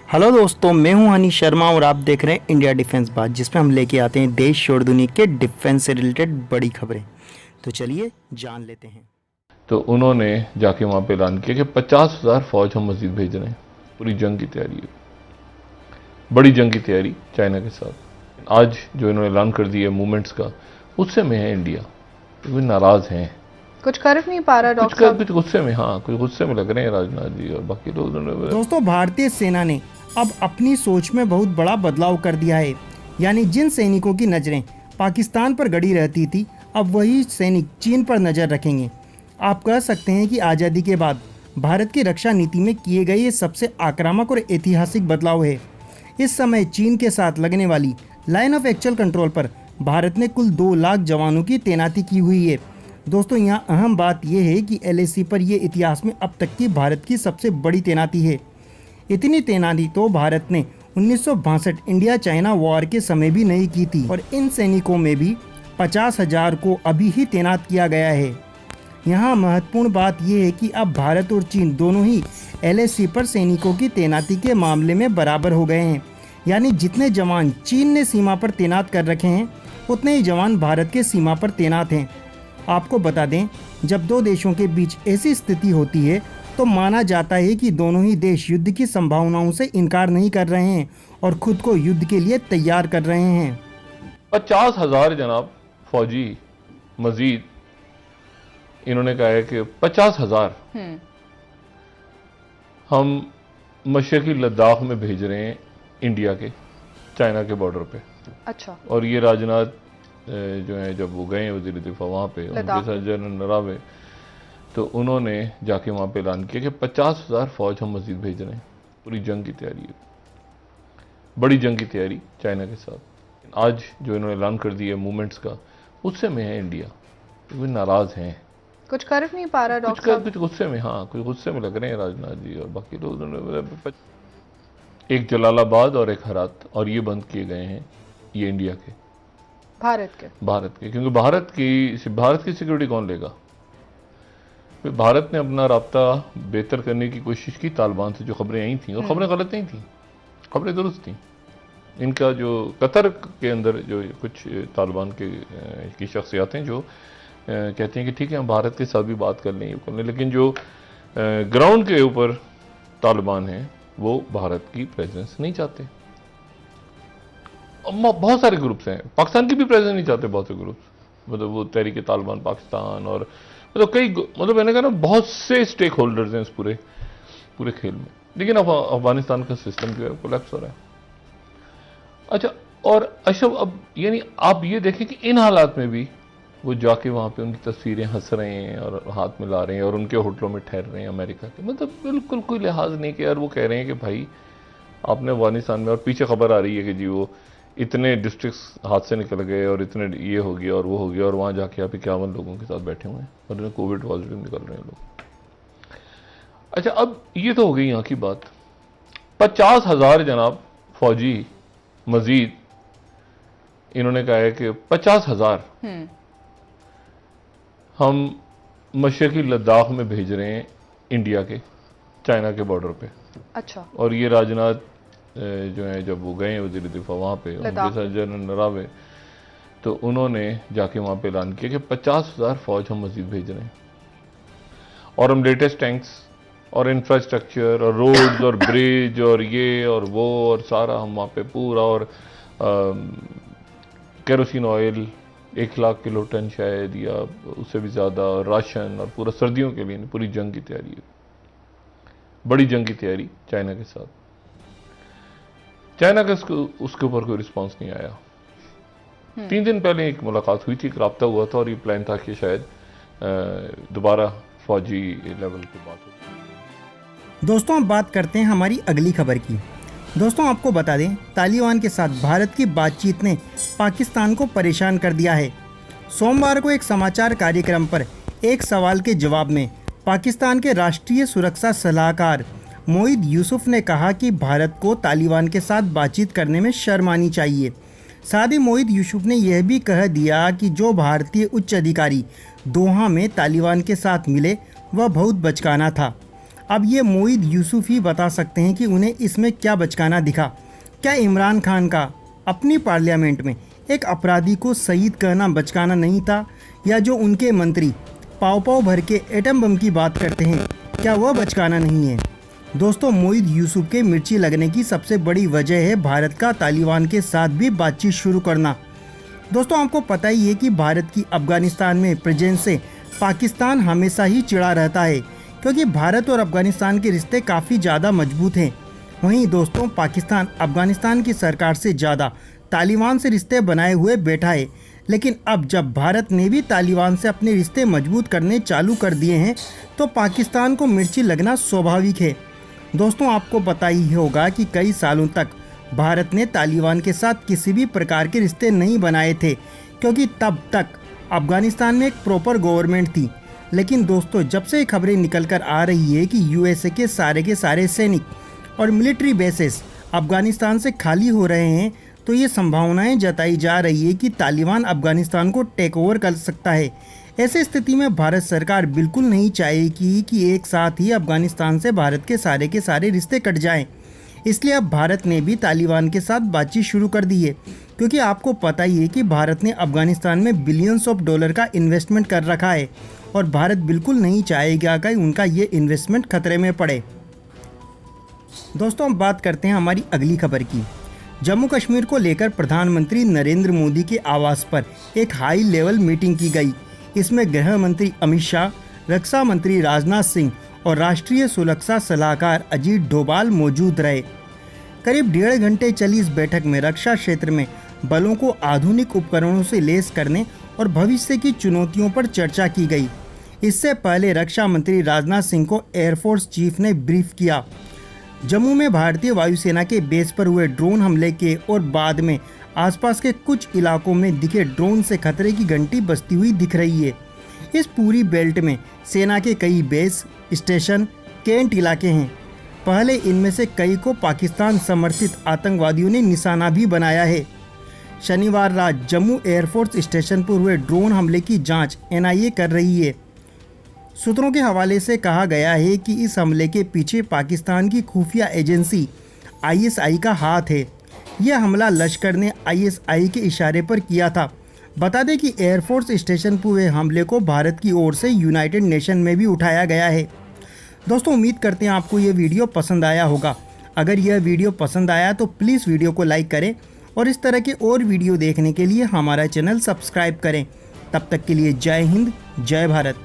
Hello दोस्तों, मैं हूं हनी शर्मा और आप देख रहे हैं इंडिया डिफेंस बात, जिसमें हम लेके आते हैं देश और दुनिया के डिफेंस से रिलेटेड बड़ी खबरें। तो चलिए जान लेते हैं। तो उन्होंने जाके वहाँ पे ऐलान किया कि 50,000 फौज हम मजीद भेज रहे हैं। पूरी जंग की तैयारी है, बड़ी जंग की तैयारी चाइना के साथ। आज जो इन्होंने ऐलान कर दिया मूवमेंट्स का, उससे में है इंडिया, वो नाराज हैं, कुछ कर नहीं पा रहा डॉक्टर साहब। कुछ गुस्से में, हाँ कुछ गुस्से में लग रहे हैं राजनाथ जी और बाकी लोग। दोस्तों, भारतीय सेना ने अब अपनी सोच में बहुत बड़ा बदलाव कर दिया है। यानी जिन सैनिकों की नज़रें पाकिस्तान पर गड़ी रहती थी, अब वही सैनिक चीन पर नज़र रखेंगे। आप कह सकते हैं कि आज़ादी के बाद भारत की रक्षा नीति में किए गए ये सबसे आक्रामक और ऐतिहासिक बदलाव है। इस समय चीन के साथ लगने वाली लाइन ऑफ एक्चुअल कंट्रोल पर भारत ने कुल 2 लाख जवानों की तैनाती की हुई है। दोस्तों, यहाँ अहम बात यह है कि LAC पर यह इतिहास में अब तक की भारत की सबसे बड़ी तैनाती है। इतनी तैनाती तो भारत ने 1962 इंडिया चाइना वॉर के समय भी नहीं की थी, और इन सैनिकों में भी 50,000 को अभी ही तैनात किया गया है। यहाँ महत्वपूर्ण बात यह है कि अब भारत और चीन दोनों ही LAC पर सैनिकों की तैनाती के मामले में बराबर हो गए हैं। यानी जितने जवान चीन ने सीमा पर तैनात कर रखे हैं, उतने ही जवान भारत के सीमा पर तैनात हैं। आपको बता दें, जब दो देशों के बीच ऐसी स्थिति होती है तो माना जाता है कि दोनों ही देश युद्ध की संभावनाओं से इनकार नहीं कर रहे हैं और खुद को युद्ध के लिए तैयार कर रहे हैं। 50,000 जनाब फौजी मजीद, इन्होंने कहा है कि 50,000 हम मशरकी लद्दाख में भेज रहे हैं, इंडिया के चाइना के बॉर्डर पे। अच्छा। और ये राजनाथ जो है, जब वो गए वजीर दिफा वहाँ पे, उनके साथ जनरल नरावे, तो उन्होंने जाके वहाँ पे ऐलान किया कि 50,000 फौज हम मजीद भेज रहे हैं। पूरी जंग की तैयारी है, बड़ी जंग की तैयारी चाइना के साथ। आज जो इन्होंने ऐलान कर दिया मूवमेंट्स का, उससे में है इंडिया, वो नाराज हैं, कुछ कर नहीं पा रहा डॉक्टर साहब। कुछ गुस्से में, हाँ कुछ गुस्से में लग रहे हैं राजनाथ जी और बाकी लोग। एक जलालाबाद और एक हरात, और ये बंद किए गए हैं, ये इंडिया के, भारत के, क्योंकि भारत की सिक्योरिटी कौन लेगा। भारत ने अपना राब्ता बेहतर करने की कोशिश की तालिबान से, जो खबरें आई थी, और खबरें गलत नहीं थी, खबरें दुरुस्त थी। इनका जो कतर के अंदर जो कुछ तालिबान की शख्सियातें जो कहती हैं कि ठीक है हम भारत के साथ भी बात कर लें, लेकिन जो ग्राउंड के ऊपर तालिबान हैं वो भारत की प्रेजेंस नहीं चाहते। बहुत सारे ग्रुप्स हैं, पाकिस्तान की भी प्रेजेंस नहीं चाहते बहुत से ग्रुप्स, मतलब वो तहरीक तालिबान पाकिस्तान, और मतलब कई, मतलब मैंने कहा ना, बहुत से स्टेक होल्डर्स हैं इस पूरे खेल में। लेकिन अब अफगानिस्तान का सिस्टम जो है कोलैप्स हो रहा है। अच्छा, और अशरफ, अब यानी आप ये देखें कि इन हालात में भी वो जाके वहाँ पे उनकी तस्वीरें हंस रहे हैं और हाथ मिला रहे हैं और उनके होटलों में ठहर रहे हैं अमेरिका के, मतलब बिल्कुल कोई लिहाज नहीं किया। और वो कह रहे हैं कि भाई आपने अफगानिस्तान में, और पीछे खबर आ रही है कि जी वो इतने डिस्ट्रिक्ट्स हाथ से निकल गए और इतने ये हो गया और वो हो गया, और वहाँ जाके आप 51 लोगों के साथ बैठे हुए हैं और उन्हें कोविड पॉजिटिव निकल रहे हैं लोग। अच्छा, अब ये तो हो गई यहाँ की बात। 50,000 जनाब फौजी मजीद, इन्होंने कहा है कि 50,000 हम मशरकी लद्दाख में भेज रहे हैं, इंडिया के चाइना के बॉर्डर पे। अच्छा। और ये राजनाथ जो है, जब वो गए वजीर दिफा वहाँ पे, उनके साथ जनरल नरावे, तो उन्होंने जाके वहाँ पे ऐलान किया कि 50,000 फौज हम मजीद भेज रहे हैं, और हम लेटेस्ट टैंक्स और इंफ्रास्ट्रक्चर और रोड्स और ब्रिज और ये और वो और सारा हम वहाँ पे पूरा, और kerosene oil 1 lakh kilo ton शायद, या उससे भी ज़्यादा, राशन, और पूरा सर्दियों के लिए पूरी जंग की तैयारी है, बड़ी जंग की तैयारी चाइना के साथ। चाइना का उसके ऊपर कोई रिस्पांस नहीं आया। 3 दिन पहले एक मुलाकात हुई थी, एक राब्ता हुआ था, और ये प्लान था कि शायद दोबारा फौजी लेवल पे बात हो। दोस्तों, अब बात करते हैं हमारी अगली खबर की। दोस्तों, आपको बता दें, तालिबान के साथ भारत की बातचीत ने पाकिस्तान को परेशान कर दिया है। सोमवार को एक समाचार कार्यक्रम पर एक सवाल के जवाब में पाकिस्तान के राष्ट्रीय सुरक्षा सलाहकार मोईद यूसुफ ने कहा कि भारत को तालिबान के साथ बातचीत करने में शर्म आनी चाहिए। साथ ही मोईद यूसुफ ने यह भी कह दिया कि जो भारतीय उच्च अधिकारी दोहा में तालिबान के साथ मिले वह बहुत बचकाना था। अब ये मोईद यूसुफ ही बता सकते हैं कि उन्हें इसमें क्या बचकाना दिखा। क्या इमरान खान का अपनी पार्लियामेंट में एक अपराधी को शहीद करना बचकाना नहीं था, या जो उनके मंत्री पाव पाव भर के एटम बम की बात करते हैं, क्या वह बचकाना नहीं है? दोस्तों, मोईद यूसुफ के मिर्ची लगने की सबसे बड़ी वजह है भारत का तालिबान के साथ भी बातचीत शुरू करना। दोस्तों, आपको पता ही है कि भारत की अफगानिस्तान में प्रेजेंस से पाकिस्तान हमेशा ही चिढ़ा रहता है, क्योंकि भारत और अफगानिस्तान के रिश्ते काफ़ी ज़्यादा मजबूत हैं। वहीं दोस्तों, पाकिस्तान अफगानिस्तान की सरकार से ज़्यादा तालिबान से रिश्ते बनाए हुए बैठा है। लेकिन अब जब भारत ने भी तालिबान से अपने रिश्ते मजबूत करने चालू कर दिए हैं, तो पाकिस्तान को मिर्ची लगना स्वाभाविक है। दोस्तों, आपको पता ही होगा कि कई सालों तक भारत ने तालिबान के साथ किसी भी प्रकार के रिश्ते नहीं बनाए थे, क्योंकि तब तक अफगानिस्तान में एक प्रॉपर गवर्नमेंट थी। लेकिन दोस्तों, जब से खबरें निकल कर आ रही है कि यूएसए के सारे सैनिक और मिलिट्री बेसेस अफगानिस्तान से खाली हो रहे हैं, तो ये संभावनाएं जताई जा रही है कि तालिबान अफगानिस्तान को टेक ओवर कर सकता है। ऐसी स्थिति में भारत सरकार बिल्कुल नहीं चाहेगी कि एक साथ ही अफगानिस्तान से भारत के सारे रिश्ते कट जाएं। इसलिए अब भारत ने भी तालिबान के साथ बातचीत शुरू कर दी है, क्योंकि आपको पता ही है कि भारत ने अफगानिस्तान में बिलियंस ऑफ डॉलर का इन्वेस्टमेंट कर रखा है, और भारत बिल्कुल नहीं चाहेगा कि उनका ये इन्वेस्टमेंट खतरे में पड़े। दोस्तों, हम बात करते हैं हमारी अगली खबर की। जम्मू कश्मीर को लेकर प्रधानमंत्री नरेंद्र मोदी के आवास पर एक हाई लेवल मीटिंग की गई। इसमें गृह मंत्री अमित शाह, रक्षा मंत्री राजनाथ सिंह और राष्ट्रीय सुरक्षा सलाहकार अजीत डोभाल मौजूद रहे। करीब 1.5 घंटे चली इस बैठक में रक्षा क्षेत्र में बलों को आधुनिक उपकरणों से लैस करने और भविष्य की चुनौतियों पर चर्चा की गई। इससे पहले रक्षा मंत्री राजनाथ सिंह को एयरफोर्स चीफ ने ब्रीफ किया। जम्मू में भारतीय वायुसेना के बेस पर हुए ड्रोन हमले के और बाद में आसपास के कुछ इलाकों में दिखे ड्रोन से खतरे की घंटी बजती हुई दिख रही है। इस पूरी बेल्ट में सेना के कई बेस, स्टेशन, कैंट इलाके हैं। पहले इनमें से कई को पाकिस्तान समर्थित आतंकवादियों ने निशाना भी बनाया है। शनिवार रात जम्मू एयरफोर्स स्टेशन पर हुए ड्रोन हमले की जांच एनआईए कर रही है। सूत्रों के हवाले से कहा गया है कि इस हमले के पीछे पाकिस्तान की खुफिया एजेंसी आईएसआई का हाथ है। यह हमला लश्कर ने आईएसआई के इशारे पर किया था। बता दें कि एयरफोर्स स्टेशन पर हुए हमले को भारत की ओर से यूनाइटेड नेशन में भी उठाया गया है। दोस्तों, उम्मीद करते हैं आपको ये वीडियो पसंद आया होगा। अगर यह वीडियो पसंद आया तो प्लीज़ वीडियो को लाइक करें और इस तरह के और वीडियो देखने के लिए हमारा चैनल सब्सक्राइब करें। तब तक के लिए जय हिंद, जय भारत।